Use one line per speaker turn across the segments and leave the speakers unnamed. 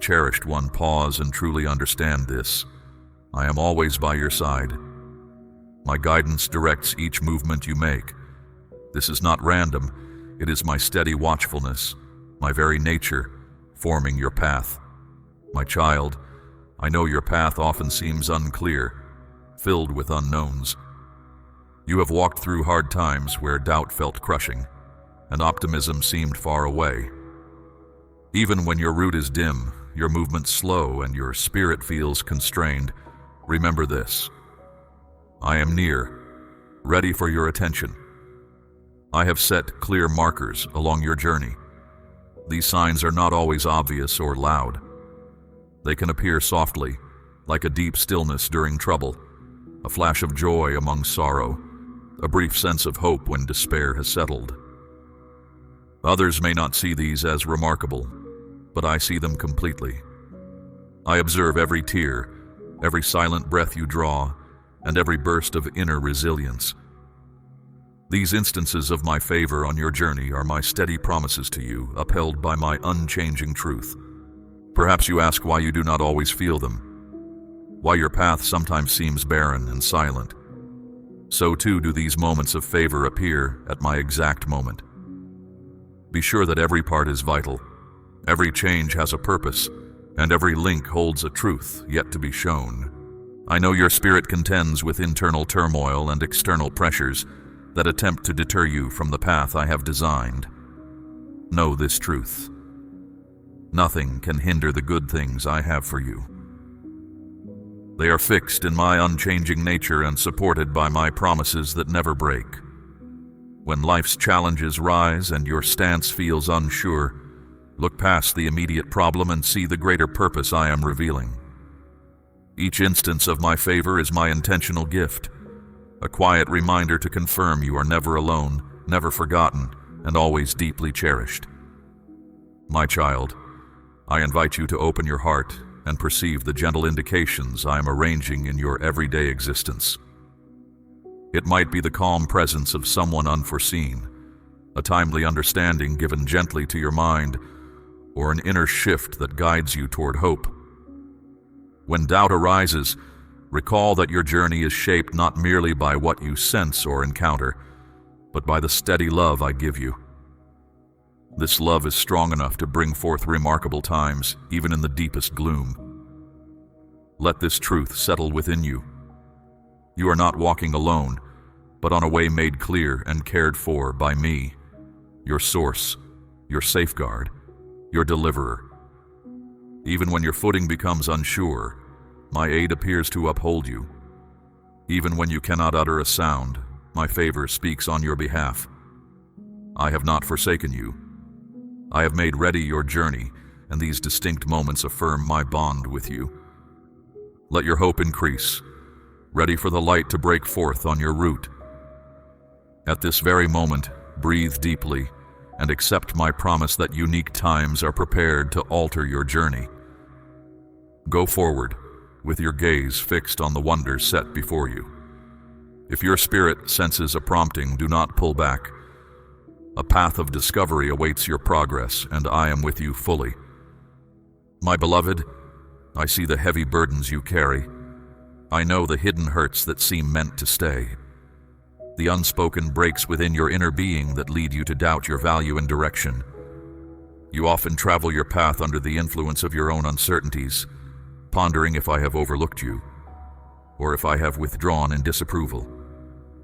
cherished one, pause and truly understand this. I am always by your side. My guidance directs each movement you make. This is not random. It is my steady watchfulness, my very nature, forming your path. My child, I know your path often seems unclear, filled with unknowns. You have walked through hard times where doubt felt crushing, and optimism seemed far away. Even when your route is dim, your movement slow, and your spirit feels constrained, remember this. I am near, ready for your attention. I have set clear markers along your journey. These signs are not always obvious or loud. They can appear softly, like a deep stillness during trouble, a flash of joy among sorrow, a brief sense of hope when despair has settled. Others may not see these as remarkable, but I see them completely. I observe every tear, every silent breath you draw, and every burst of inner resilience. These instances of my favor on your journey are my steady promises to you, upheld by my unchanging truth. Perhaps you ask why you do not always feel them, why your path sometimes seems barren and silent. So too do these moments of favor appear at my exact moment. Be sure that every part is vital, every change has a purpose, and every link holds a truth yet to be shown. I know your spirit contends with internal turmoil and external pressures that attempt to deter you from the path I have designed. Know this truth. Nothing can hinder the good things I have for you. They are fixed in my unchanging nature and supported by my promises that never break. When life's challenges rise and your stance feels unsure, look past the immediate problem and see the greater purpose I am revealing. Each instance of my favor is my intentional gift, a quiet reminder to confirm you are never alone, never forgotten, and always deeply cherished. My child, I invite you to open your heart and perceive the gentle indications I am arranging in your everyday existence. It might be the calm presence of someone unforeseen, a timely understanding given gently to your mind, or an inner shift that guides you toward hope. When doubt arises, recall that your journey is shaped not merely by what you sense or encounter, but by the steady love I give you. This love is strong enough to bring forth remarkable times, even in the deepest gloom. Let this truth settle within you. You are not walking alone, but on a way made clear and cared for by me, your source, your safeguard, your deliverer. Even when your footing becomes unsure, my aid appears to uphold you. Even when you cannot utter a sound, my favor speaks on your behalf. I have not forsaken you. I have made ready your journey, and these distinct moments affirm my bond with you. Let your hope increase, ready for the light to break forth on your route. At this very moment, breathe deeply and accept my promise that unique times are prepared to alter your journey. Go forward, with your gaze fixed on the wonders set before you. If your spirit senses a prompting, do not pull back. A path of discovery awaits your progress, and I am with you fully. My beloved, I see the heavy burdens you carry. I know the hidden hurts that seem meant to stay. The unspoken breaks within your inner being that lead you to doubt your value and direction. You often travel your path under the influence of your own uncertainties, pondering if I have overlooked you, or if I have withdrawn in disapproval.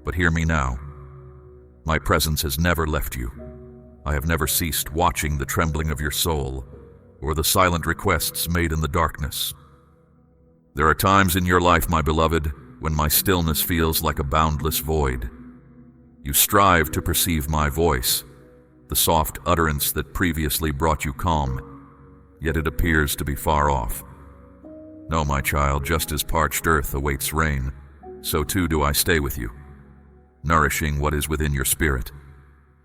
But hear me now. My presence has never left you. I have never ceased watching the trembling of your soul, or the silent requests made in the darkness. There are times in your life, my beloved, when my stillness feels like a boundless void. You strive to perceive my voice, the soft utterance that previously brought you calm, yet it appears to be far off. No, my child, just as parched earth awaits rain, so too do I stay with you, nourishing what is within your spirit,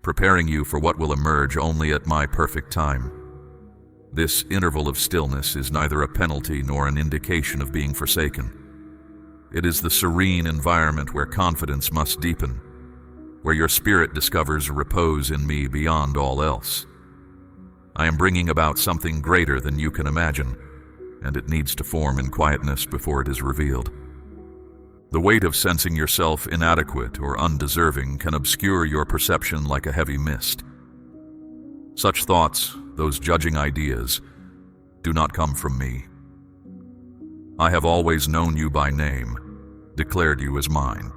preparing you for what will emerge only at my perfect time. This interval of stillness is neither a penalty nor an indication of being forsaken. It is the serene environment where confidence must deepen, where your spirit discovers repose in me beyond all else. I am bringing about something greater than you can imagine, and it needs to form in quietness before it is revealed. The weight of sensing yourself inadequate or undeserving can obscure your perception like a heavy mist. Such thoughts, those judging ideas, do not come from me. I have always known you by name, declared you as mine.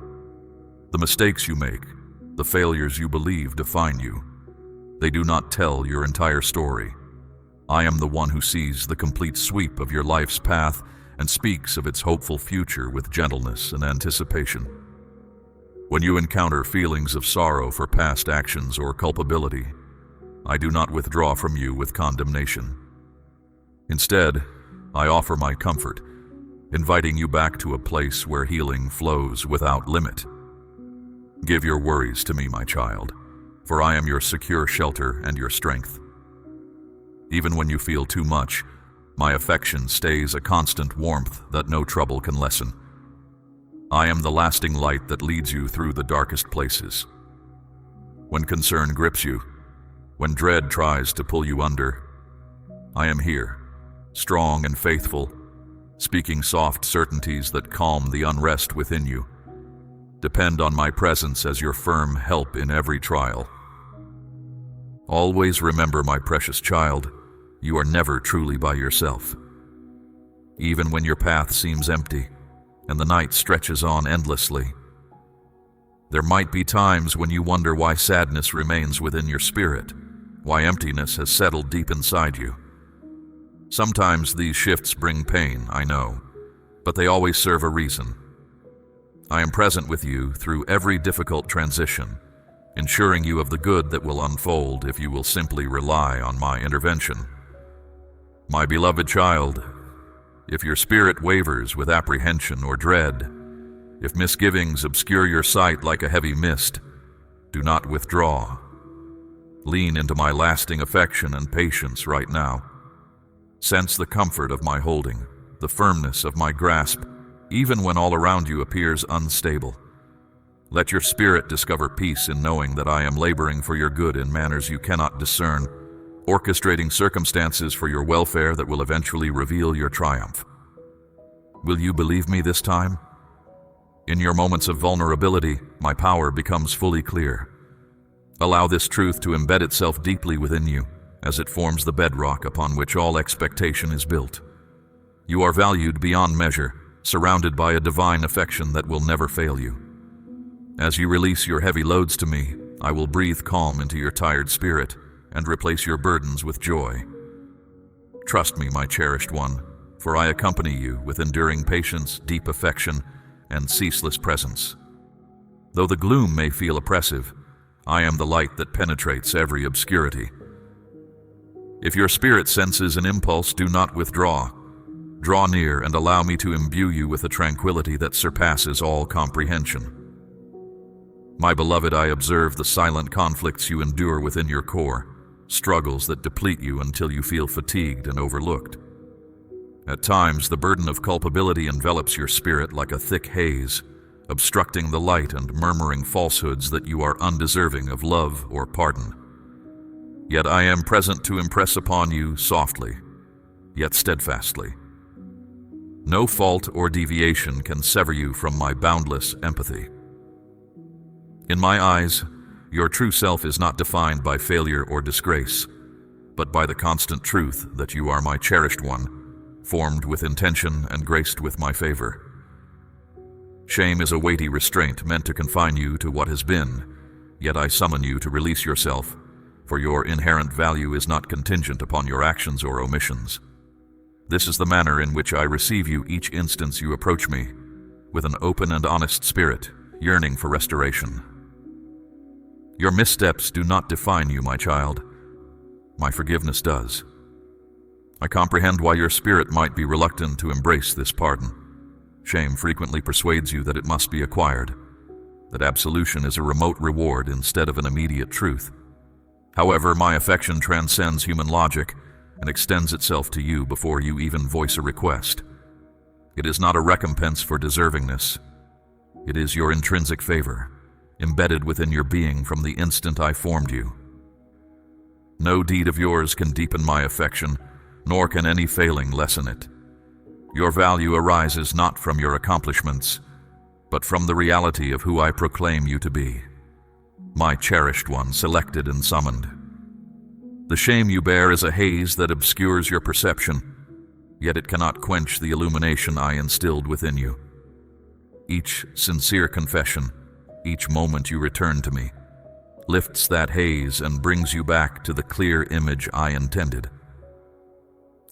The mistakes you make, the failures you believe define you. They do not tell your entire story. I am the one who sees the complete sweep of your life's path and speaks of its hopeful future with gentleness and anticipation. When you encounter feelings of sorrow for past actions or culpability, I do not withdraw from you with condemnation. Instead, I offer my comfort, inviting you back to a place where healing flows without limit. Give your worries to me, my child, for I am your secure shelter and your strength. Even when you feel too much, my affection stays a constant warmth that no trouble can lessen. I am the lasting light that leads you through the darkest places. When concern grips you, when dread tries to pull you under, I am here, strong and faithful, speaking soft certainties that calm the unrest within you. Depend on my presence as your firm help in every trial. Always remember, my precious child, you are never truly by yourself. Even when your path seems empty and the night stretches on endlessly, there might be times when you wonder why sadness remains within your spirit, why emptiness has settled deep inside you. Sometimes these shifts bring pain, I know, but they always serve a reason. I am present with you through every difficult transition, ensuring you of the good that will unfold if you will simply rely on my intervention. My beloved child, if your spirit wavers with apprehension or dread, if misgivings obscure your sight like a heavy mist, do not withdraw. Lean into my lasting affection and patience right now. Sense the comfort of my holding, the firmness of my grasp, even when all around you appears unstable. Let your spirit discover peace in knowing that I am laboring for your good in manners you cannot discern, orchestrating circumstances for your welfare that will eventually reveal your triumph. Will you believe me this time? In your moments of vulnerability, my power becomes fully clear. Allow this truth to embed itself deeply within you, as it forms the bedrock upon which all expectation is built. You are valued beyond measure, surrounded by a divine affection that will never fail you. As you release your heavy loads to me, I will breathe calm into your tired spirit and replace your burdens with joy. Trust me, my cherished one, for I accompany you with enduring patience, deep affection, and ceaseless presence. Though the gloom may feel oppressive, I am the light that penetrates every obscurity. If your spirit senses an impulse, do not withdraw. Draw near and allow me to imbue you with a tranquility that surpasses all comprehension. My beloved, I observe the silent conflicts you endure within your core, struggles that deplete you until you feel fatigued and overlooked. At times, the burden of culpability envelops your spirit like a thick haze, obstructing the light and murmuring falsehoods that you are undeserving of love or pardon. Yet I am present to impress upon you softly, yet steadfastly. No fault or deviation can sever you from my boundless empathy. In my eyes, your true self is not defined by failure or disgrace, but by the constant truth that you are my cherished one, formed with intention and graced with my favor. Shame is a weighty restraint meant to confine you to what has been, yet I summon you to release yourself, for your inherent value is not contingent upon your actions or omissions. This is the manner in which I receive you each instance you approach me, with an open and honest spirit, yearning for restoration. Your missteps do not define you, my child. My forgiveness does. I comprehend why your spirit might be reluctant to embrace this pardon. Shame frequently persuades you that it must be acquired, that absolution is a remote reward instead of an immediate truth. However, my affection transcends human logic and extends itself to you before you even voice a request. It is not a recompense for deservingness. It is your intrinsic favor, embedded within your being from the instant I formed you. No deed of yours can deepen my affection, nor can any failing lessen it. Your value arises not from your accomplishments, but from the reality of who I proclaim you to be, my cherished one, selected and summoned. The shame you bear is a haze that obscures your perception, yet it cannot quench the illumination I instilled within you. Each sincere confession, each moment you return to me, lifts that haze and brings you back to the clear image I intended.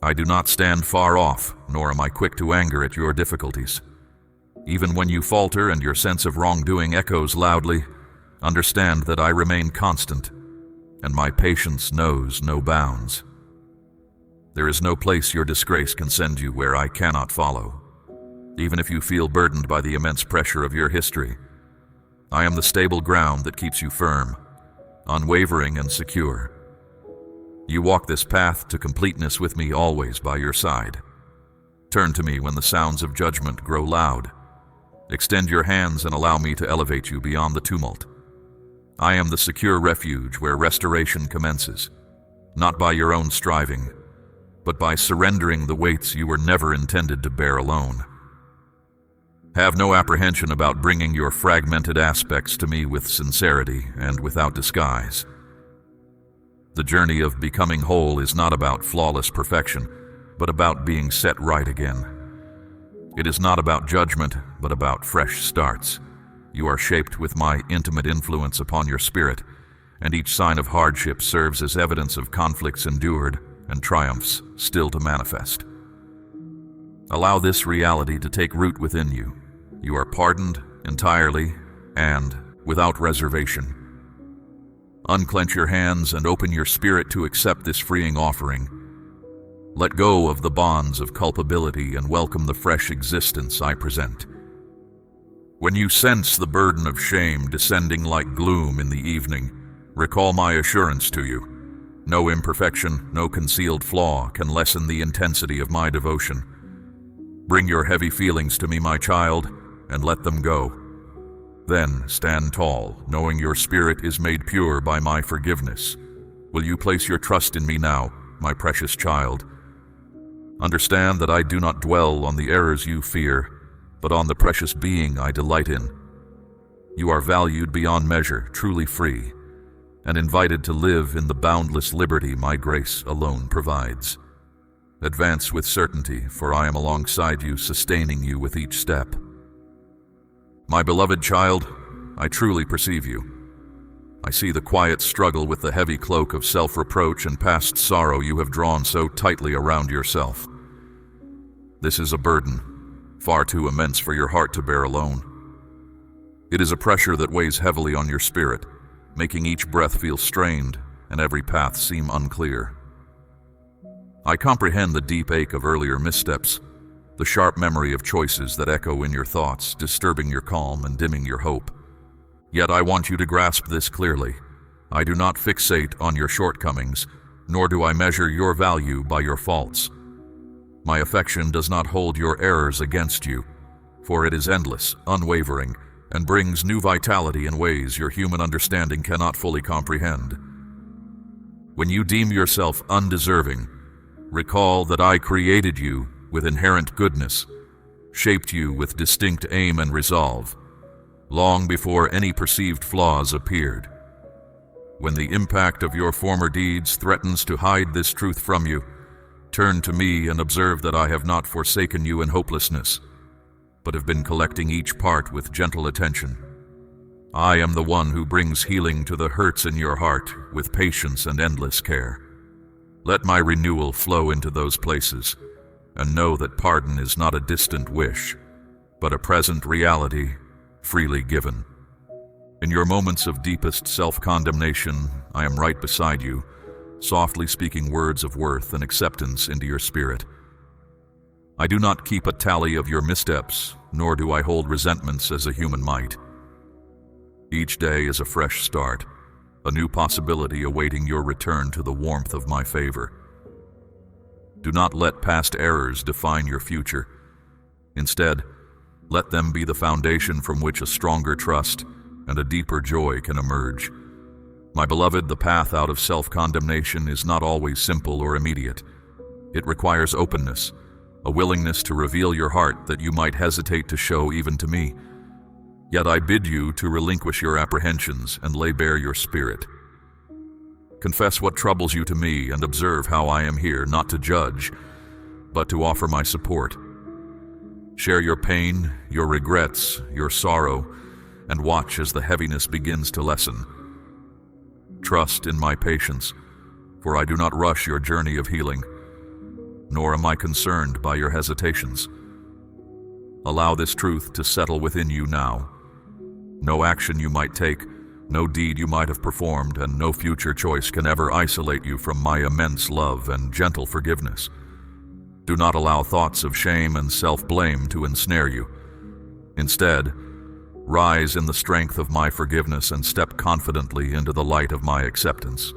I do not stand far off, nor am I quick to anger at your difficulties. Even when you falter and your sense of wrongdoing echoes loudly, understand that I remain constant, and my patience knows no bounds. There is no place your disgrace can send you where I cannot follow. Even if you feel burdened by the immense pressure of your history, I am the stable ground that keeps you firm, unwavering and secure. You walk this path to completeness with me, always by your side. Turn to me when the sounds of judgment grow loud. Extend your hands and allow me to elevate you beyond the tumult. I am the secure refuge where restoration commences, not by your own striving, but by surrendering the weights you were never intended to bear alone. Have no apprehension about bringing your fragmented aspects to me with sincerity and without disguise. The journey of becoming whole is not about flawless perfection, but about being set right again. It is not about judgment, but about fresh starts. You are shaped with my intimate influence upon your spirit, and each sign of hardship serves as evidence of conflicts endured and triumphs still to manifest. Allow this reality to take root within you. You are pardoned entirely and without reservation. Unclench your hands and open your spirit to accept this freeing offering. Let go of the bonds of culpability and welcome the fresh existence I present. When you sense the burden of shame descending like gloom in the evening, recall my assurance to you. No imperfection, no concealed flaw can lessen the intensity of my devotion. Bring your heavy feelings to me, my child, and let them go. Then stand tall, knowing your spirit is made pure by my forgiveness. Will you place your trust in me now, my precious child? Understand that I do not dwell on the errors you fear, but on the precious being I delight in. You are valued beyond measure, truly free, and invited to live in the boundless liberty my grace alone provides. Advance with certainty, for I am alongside you, sustaining you with each step. My beloved child, I truly perceive you. I see the quiet struggle with the heavy cloak of self-reproach and past sorrow you have drawn so tightly around yourself. This is a burden, far too immense for your heart to bear alone. It is a pressure that weighs heavily on your spirit, making each breath feel strained and every path seem unclear. I comprehend the deep ache of earlier missteps, the sharp memory of choices that echo in your thoughts, disturbing your calm and dimming your hope. Yet I want you to grasp this clearly. I do not fixate on your shortcomings, nor do I measure your value by your faults. My affection does not hold your errors against you, for it is endless, unwavering, and brings new vitality in ways your human understanding cannot fully comprehend. When you deem yourself undeserving, recall that I created you with inherent goodness, shaped you with distinct aim and resolve, long before any perceived flaws appeared. When the impact of your former deeds threatens to hide this truth from you, turn to me and observe that I have not forsaken you in hopelessness, but have been collecting each part with gentle attention. I am the one who brings healing to the hurts in your heart with patience and endless care. Let my renewal flow into those places, and know that pardon is not a distant wish, but a present reality freely given. In your moments of deepest self-condemnation, I am right beside you, softly speaking words of worth and acceptance into your spirit. I do not keep a tally of your missteps, nor do I hold resentments as a human might. Each day is a fresh start, a new possibility awaiting your return to the warmth of my favor. Do not let past errors define your future. Instead, let them be the foundation from which a stronger trust and a deeper joy can emerge. My beloved, the path out of self-condemnation is not always simple or immediate. It requires openness, a willingness to reveal your heart that you might hesitate to show even to me. Yet I bid you to relinquish your apprehensions and lay bare your spirit. Confess what troubles you to me and observe how I am here not to judge, but to offer my support. Share your pain, your regrets, your sorrow, and watch as the heaviness begins to lessen. Trust in my patience, for I do not rush your journey of healing, nor am I concerned by your hesitations. Allow this truth to settle within you now. No action you might take, no deed you might have performed, and no future choice can ever isolate you from my immense love and gentle forgiveness. Do not allow thoughts of shame and self-blame to ensnare you. Instead, rise in the strength of my forgiveness and step confidently into the light of my acceptance.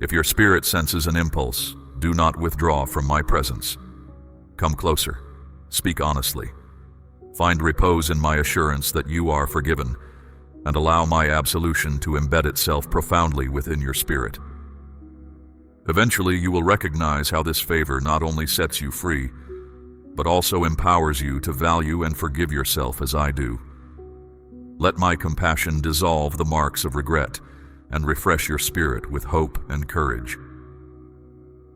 If your spirit senses an impulse, do not withdraw from my presence. Come closer. Speak honestly. Find repose in my assurance that you are forgiven, and allow my absolution to embed itself profoundly within your spirit. Eventually, you will recognize how this favor not only sets you free, but also empowers you to value and forgive yourself as I do. Let my compassion dissolve the marks of regret and refresh your spirit with hope and courage.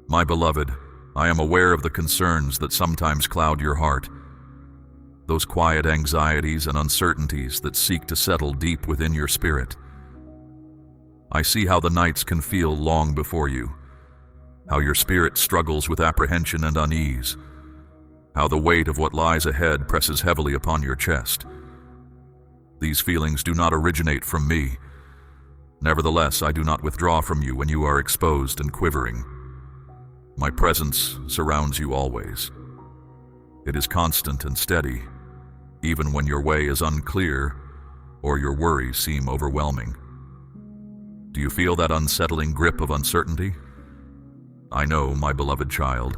My beloved, I am aware of the concerns that sometimes cloud your heart, those quiet anxieties and uncertainties that seek to settle deep within your spirit. I see how the nights can feel long before you, how your spirit struggles with apprehension and unease, how the weight of what lies ahead presses heavily upon your chest. These feelings do not originate from me. Nevertheless, I do not withdraw from you when you are exposed and quivering. My presence surrounds you always. It is constant and steady, even when your way is unclear or your worries seem overwhelming. Do you feel that unsettling grip of uncertainty? I know, my beloved child,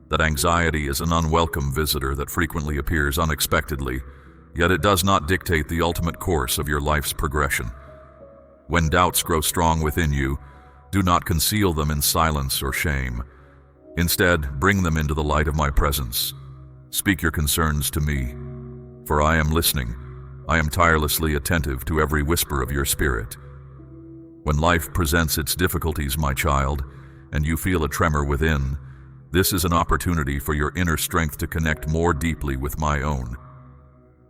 that anxiety is an unwelcome visitor that frequently appears unexpectedly, yet it does not dictate the ultimate course of your life's progression. When doubts grow strong within you, do not conceal them in silence or shame. Instead, bring them into the light of my presence. Speak your concerns to me, for I am listening. I am tirelessly attentive to every whisper of your spirit. When life presents its difficulties, my child, and you feel a tremor within, this is an opportunity for your inner strength to connect more deeply with my own.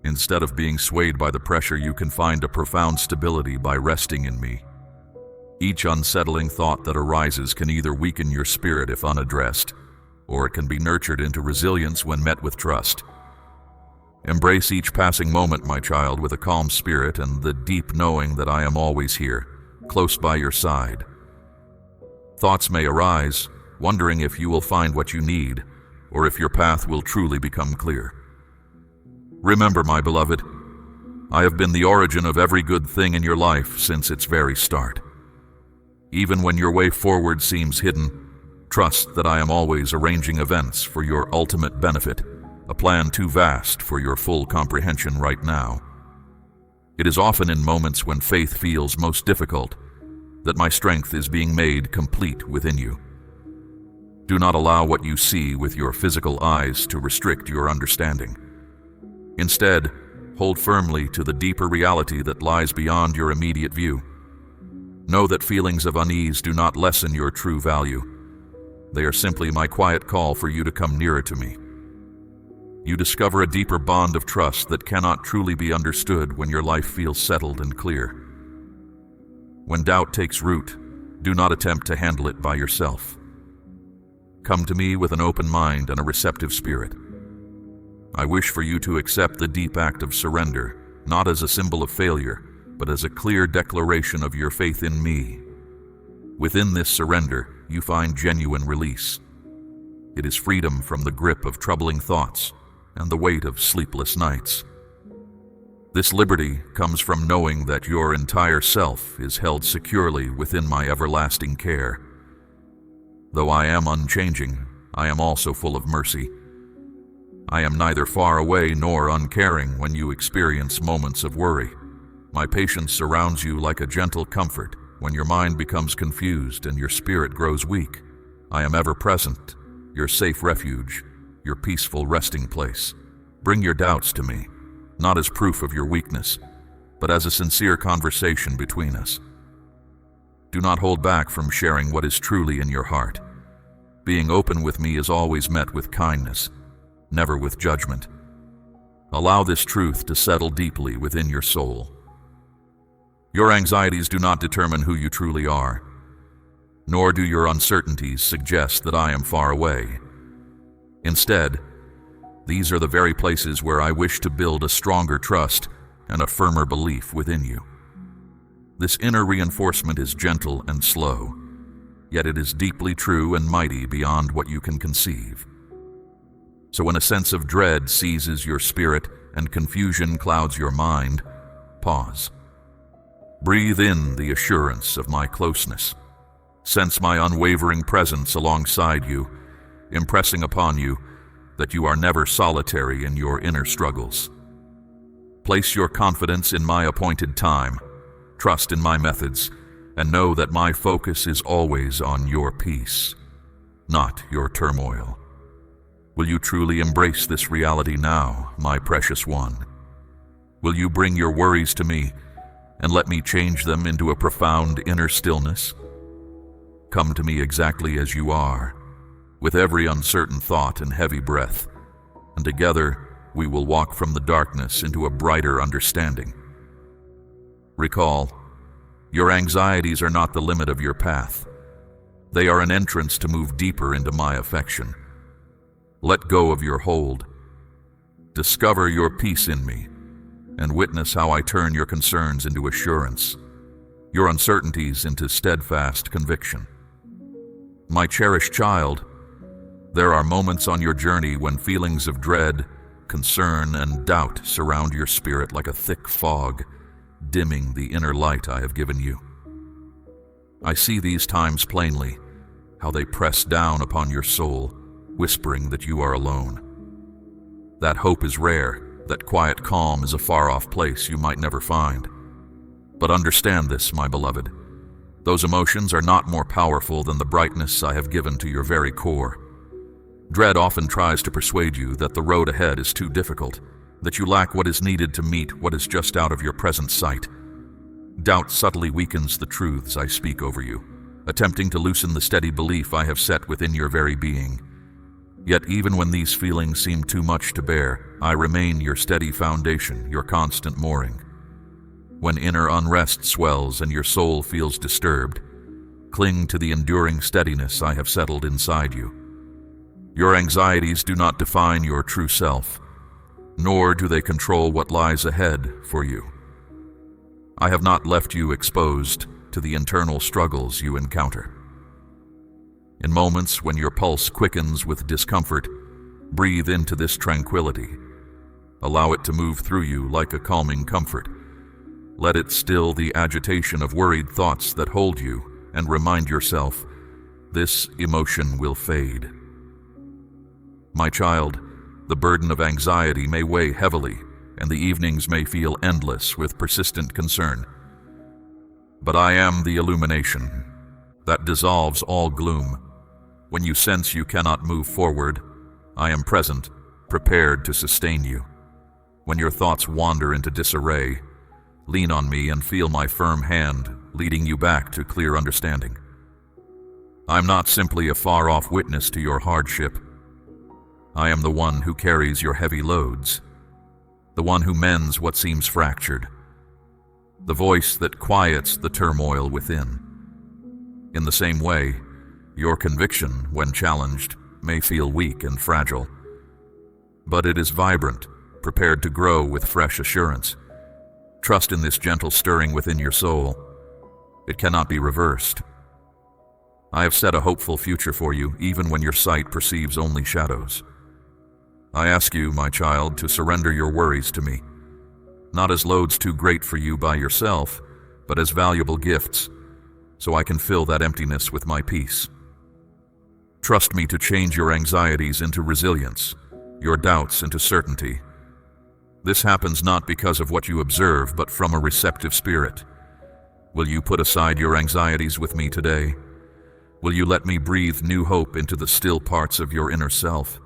Instead of being swayed by the pressure, you can find a profound stability by resting in me. Each unsettling thought that arises can either weaken your spirit if unaddressed, or it can be nurtured into resilience when met with trust. Embrace each passing moment, my child, with a calm spirit and the deep knowing that I am always here, close by your side. Thoughts may arise, wondering if you will find what you need, or if your path will truly become clear. Remember, my beloved, I have been the origin of every good thing in your life since its very start. Even when your way forward seems hidden, trust that I am always arranging events for your ultimate benefit, a plan too vast for your full comprehension right now. It is often in moments when faith feels most difficult that my strength is being made complete within you. Do not allow what you see with your physical eyes to restrict your understanding. Instead, hold firmly to the deeper reality that lies beyond your immediate view. Know that feelings of unease do not lessen your true value. They are simply my quiet call for you to come nearer to me. You discover a deeper bond of trust that cannot truly be understood when your life feels settled and clear. When doubt takes root, do not attempt to handle it by yourself. Come to me with an open mind and a receptive spirit. I wish for you to accept the deep act of surrender, not as a symbol of failure, but as a clear declaration of your faith in me. Within this surrender, you find genuine release. It is freedom from the grip of troubling thoughts and the weight of sleepless nights. This liberty comes from knowing that your entire self is held securely within my everlasting care. Though I am unchanging, I am also full of mercy. I am neither far away nor uncaring when you experience moments of worry. My patience surrounds you like a gentle comfort when your mind becomes confused and your spirit grows weak. I am ever present, your safe refuge, your peaceful resting place. Bring your doubts to me, not as proof of your weakness, but as a sincere conversation between us. Do not hold back from sharing what is truly in your heart. Being open with me is always met with kindness, never with judgment. Allow this truth to settle deeply within your soul. Your anxieties do not determine who you truly are, nor do your uncertainties suggest that I am far away. Instead, these are the very places where I wish to build a stronger trust and a firmer belief within you. This inner reinforcement is gentle and slow, yet it is deeply true and mighty beyond what you can conceive. So when a sense of dread seizes your spirit and confusion clouds your mind, pause. Breathe in the assurance of my closeness. Sense my unwavering presence alongside you, impressing upon you that you are never solitary in your inner struggles. Place your confidence in my appointed time, trust in my methods, and know that my focus is always on your peace, not your turmoil. Will you truly embrace this reality now, my precious one? Will you bring your worries to me and let me change them into a profound inner stillness? Come to me exactly as you are, with every uncertain thought and heavy breath, and together we will walk from the darkness into a brighter understanding. Recall, your anxieties are not the limit of your path. They are an entrance to move deeper into my affection. Let go of your hold. Discover your peace in me, and witness how I turn your concerns into assurance, your uncertainties into steadfast conviction. My cherished child, there are moments on your journey when feelings of dread, concern, and doubt surround your spirit like a thick fog, dimming the inner light I have given you. I see these times plainly, how they press down upon your soul, whispering that you are alone. That hope is rare, that quiet calm is a far-off place you might never find. But understand this, my beloved. Those emotions are not more powerful than the brightness I have given to your very core. Dread often tries to persuade you that the road ahead is too difficult, that you lack what is needed to meet what is just out of your present sight. Doubt subtly weakens the truths I speak over you, attempting to loosen the steady belief I have set within your very being. Yet even when these feelings seem too much to bear, I remain your steady foundation, your constant mooring. When inner unrest swells and your soul feels disturbed, cling to the enduring steadiness I have settled inside you. Your anxieties do not define your true self, nor do they control what lies ahead for you. I have not left you exposed to the internal struggles you encounter. In moments when your pulse quickens with discomfort, breathe into this tranquility. Allow it to move through you like a calming comfort. Let it still the agitation of worried thoughts that hold you, and remind yourself, this emotion will fade. My child, the burden of anxiety may weigh heavily, and the evenings may feel endless with persistent concern. But I am the illumination that dissolves all gloom. When you sense you cannot move forward, I am present, prepared to sustain you. When your thoughts wander into disarray, lean on me and feel my firm hand leading you back to clear understanding. I'm not simply a far-off witness to your hardship. I am the one who carries your heavy loads, the one who mends what seems fractured, the voice that quiets the turmoil within. In the same way, your conviction, when challenged, may feel weak and fragile, but it is vibrant, prepared to grow with fresh assurance. Trust in this gentle stirring within your soul. It cannot be reversed. I have set a hopeful future for you, even when your sight perceives only shadows. I ask you, my child, to surrender your worries to me, not as loads too great for you by yourself, but as valuable gifts, so I can fill that emptiness with my peace. Trust me to change your anxieties into resilience, your doubts into certainty. This happens not because of what you observe, but from a receptive spirit. Will you put aside your anxieties with me today? Will you let me breathe new hope into the still parts of your inner self?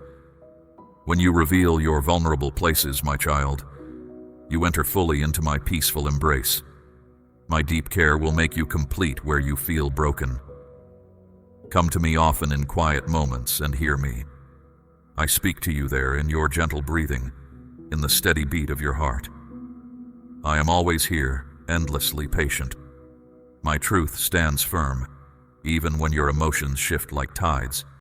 When you reveal your vulnerable places, my child, you enter fully into my peaceful embrace. My deep care will make you complete where you feel broken. Come to me often in quiet moments and hear me. I speak to you there in your gentle breathing, in the steady beat of your heart. I am always here, endlessly patient. My truth stands firm, even when your emotions shift like tides.